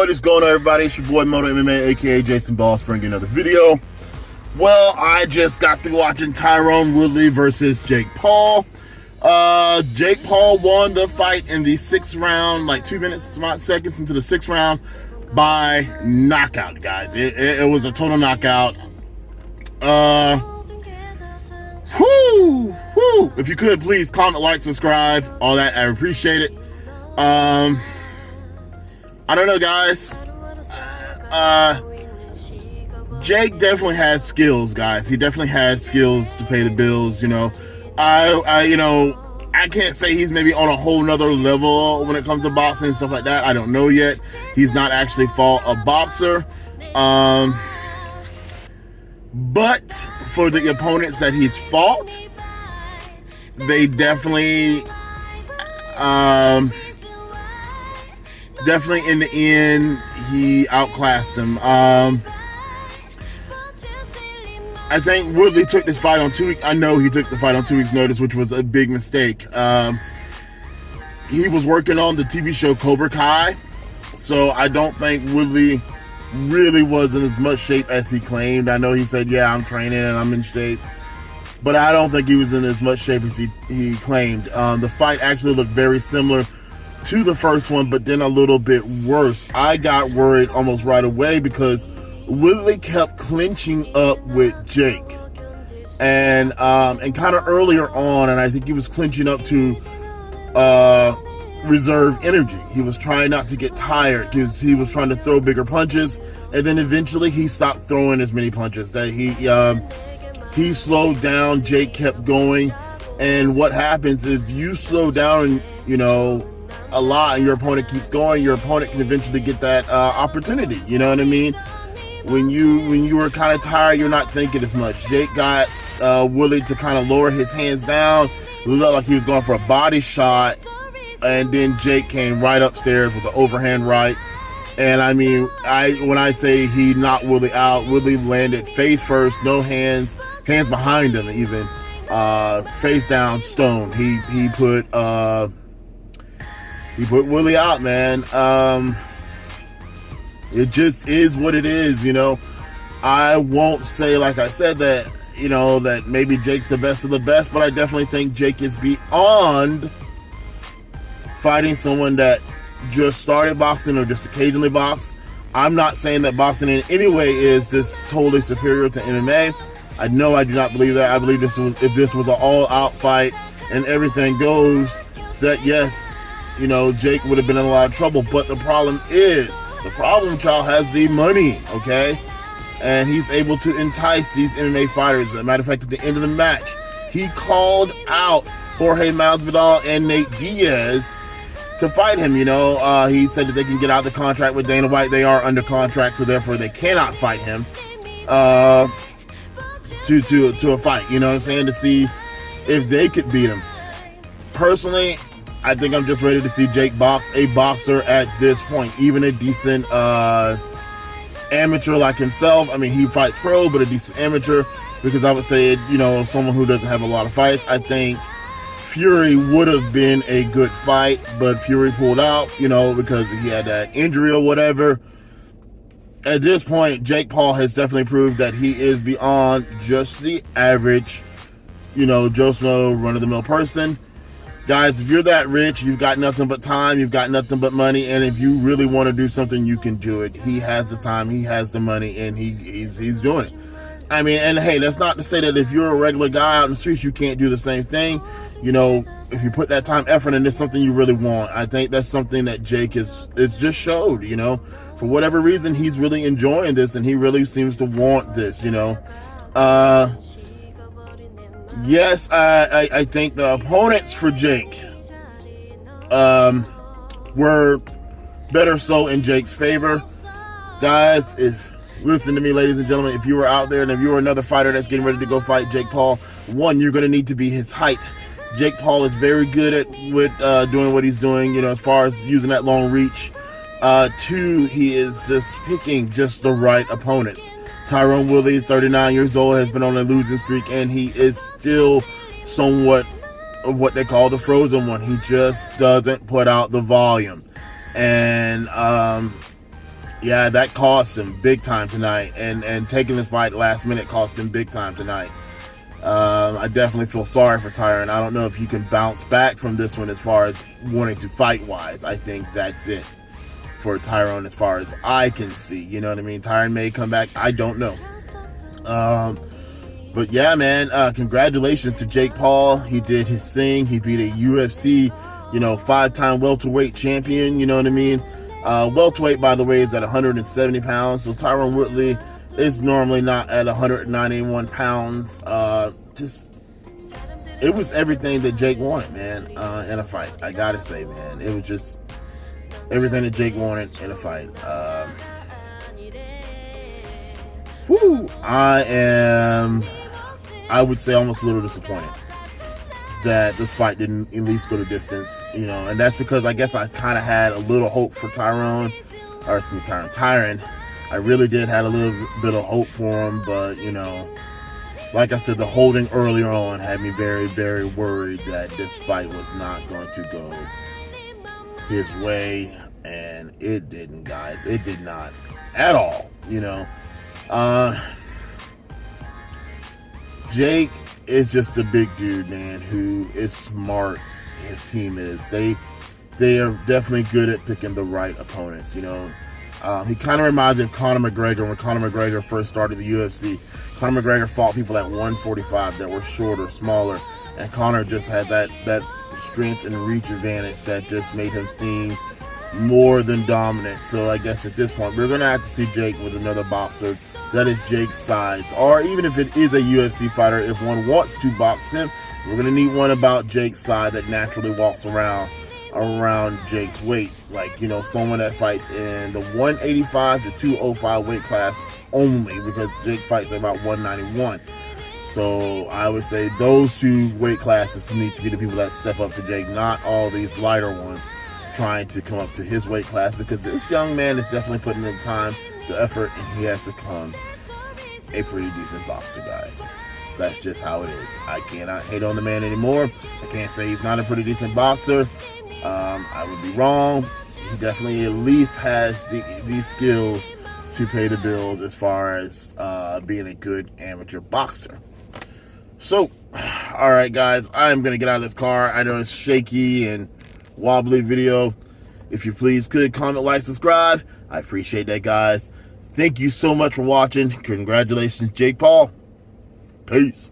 What is going on, everybody? It's your boy Moto MMA, aka Jason Boss, bringing another video. Well, I just got through watching Tyron Woodley versus Jake Paul. Jake Paul won the fight in the 6th round, like 2 minutes, seconds into the 6th round, by knockout, guys. It was a total knockout. If you could, please comment, like, subscribe, all that. I appreciate it. I don't know, guys. Jake definitely has skills, guys. He definitely has skills to pay the bills. You know, I can't say he's maybe on a whole nother level when it comes to boxing and stuff like that. I don't know yet. He's not actually fought a boxer. But for the opponents that he's fought, they definitely in the end, he outclassed him. I think Woodley took this fight on 2 weeks. I know he took the fight on 2 weeks' notice, which was a big mistake. He was working on the TV show Cobra Kai, so I don't think Woodley really was in as much shape as he claimed. I know he said, yeah, I'm training and I'm in shape, but I don't think he was in as much shape as he claimed. The fight actually looked very similar to the first one, but then a little bit worse. I got worried almost right away because Woodley kept clinching up with Jake, and kind of earlier on, and I think he was clinching up to reserve energy. He was trying not to get tired because he was trying to throw bigger punches, and then eventually he stopped throwing as many punches. That he slowed down. Jake kept going, and what happens if you slow down, you know, a lot, and your opponent keeps going, your opponent can eventually get that opportunity. You know what I mean? When you were kind of tired, you're not thinking as much. Jake got Woodley to kind of lower his hands down. It looked like he was going for a body shot, and then Jake came right upstairs with the overhand right. And I mean, when I say he knocked Woodley out, Woodley landed face first, no hands behind him even, face down, stone. He put Woodley out, man. It just is what it is, you know. I won't say, like I said, that, you know, that maybe Jake's the best of the best, but I definitely think Jake is beyond fighting someone that just started boxing or just occasionally boxed. I'm not saying that boxing in any way is just totally superior to MMA. I know I do not believe that. I believe if this was an all-out fight and everything goes, that yes, you know, Jake would have been in a lot of trouble. But the problem, child, has the money, okay? And he's able to entice these MMA fighters. As a matter of fact, at the end of the match, he called out Jorge Masvidal and Nate Diaz to fight him, you know. He said that they can get out of the contract with Dana White. They are under contract, so therefore they cannot fight him to a fight, you know what I'm saying, to see if they could beat him. Personally, I think I'm just ready to see Jake box a boxer at this point, even a decent amateur like himself. I mean, he fights pro, but a decent amateur, because I would say, you know, someone who doesn't have a lot of fights. I think Fury would have been a good fight, but Fury pulled out, you know, because he had that injury or whatever. At this point, Jake Paul has definitely proved that he is beyond just the average, you know, Joe Schmo, run-of-the-mill person. Guys, if you're that rich, you've got nothing but time, you've got nothing but money, and if you really want to do something, you can do it. He has the time, he has the money, and he's doing it. I mean, and hey, that's not to say that if you're a regular guy out in the streets, you can't do the same thing. You know, if you put that time, effort, and it's something you really want. I think that's something that Jake it's just showed, you know. For whatever reason, he's really enjoying this, and he really seems to want this, you know. Yes, I think the opponents for Jake were better so in Jake's favor. Guys, listen to me, ladies and gentlemen, if you were out there and if you were another fighter that's getting ready to go fight Jake Paul, one, you're going to need to be his height. Jake Paul is very good at doing what he's doing, you know, as far as using that long reach. Two, he is just picking just the right opponents. Tyron Woodley, 39 years old, has been on a losing streak, and he is still somewhat of what they call the frozen one. He just doesn't put out the volume. And yeah, that cost him big time tonight, and taking this fight last minute cost him big time tonight. I definitely feel sorry for Tyron. I don't know if he can bounce back from this one as far as wanting to fight wise. I think that's it for Tyrone as far as I can see. You know what I mean? Tyron may come back. I don't know. But yeah, man, congratulations to Jake Paul. He did his thing. He beat a UFC, 5-time welterweight champion. You know what I mean? Welterweight, by the way, is at 170 pounds. So Tyron Woodley is normally not at 191 pounds. It was everything that Jake wanted, man, in a fight. I gotta say, man, it was just everything that Jake wanted in a fight. I would say almost a little disappointed that this fight didn't at least go the distance, and that's because I guess I kind of had a little hope for Tyron. I really did have a little bit of hope for him, but, like I said, the holding earlier on had me very, very worried that this fight was not going to go his way, and it didn't, guys. It did not at all, Jake is just a big dude, man, who is smart. His team is. They are definitely good at picking the right opponents, He kind of reminds me of Conor McGregor when Conor McGregor first started the UFC. Conor McGregor fought people at 145 that were shorter, smaller, and Conor just had that strength and reach advantage that just made him seem more than dominant. So I guess at this point, we're going to have to see Jake with another boxer that is Jake's size. Or even if it is a UFC fighter, if one wants to box him, we're going to need one about Jake's side that naturally walks around Jake's weight. Like, someone that fights in the 185 to 205 weight class only, because Jake fights at about 191. So I would say those two weight classes need to be the people that step up to Jake, not all these lighter ones trying to come up to his weight class, because this young man is definitely putting in time, the effort, and he has become a pretty decent boxer, guys. That's just how it is. I cannot hate on the man anymore. I can't say he's not a pretty decent boxer. I would be wrong. He definitely at least has these skills to pay the bills as far as being a good amateur boxer. So, all right, guys, I'm going to get out of this car. I know it's shaky and wobbly video. If you please could comment, like, subscribe. I appreciate that, guys. Thank you so much for watching. Congratulations, Jake Paul. Peace.